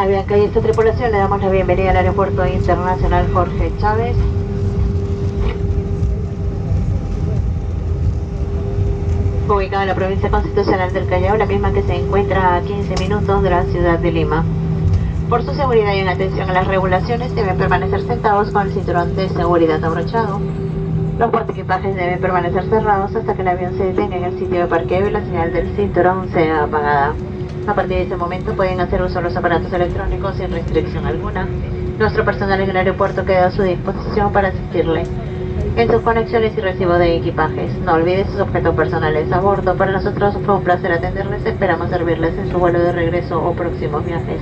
Avianca y esta tripulación le damos la bienvenida al Aeropuerto Internacional Jorge Chávez. Ubicado en la provincia constitucional del Callao, la misma que se encuentra a 15 minutos de la ciudad de Lima. Por su seguridad y en atención a las regulaciones, deben permanecer sentados con el cinturón de seguridad abrochado. Los portaequipajes deben permanecer cerrados hasta que el avión se detenga en el sitio de parqueo y la señal del cinturón sea apagada. A partir de ese momento pueden hacer uso de los aparatos electrónicos sin restricción alguna. Nuestro personal en el aeropuerto queda a su disposición para asistirle en sus conexiones y recibo de equipajes. No olvide sus objetos personales a bordo. Para nosotros fue un placer atenderles. Esperamos servirles en su vuelo de regreso o próximos viajes.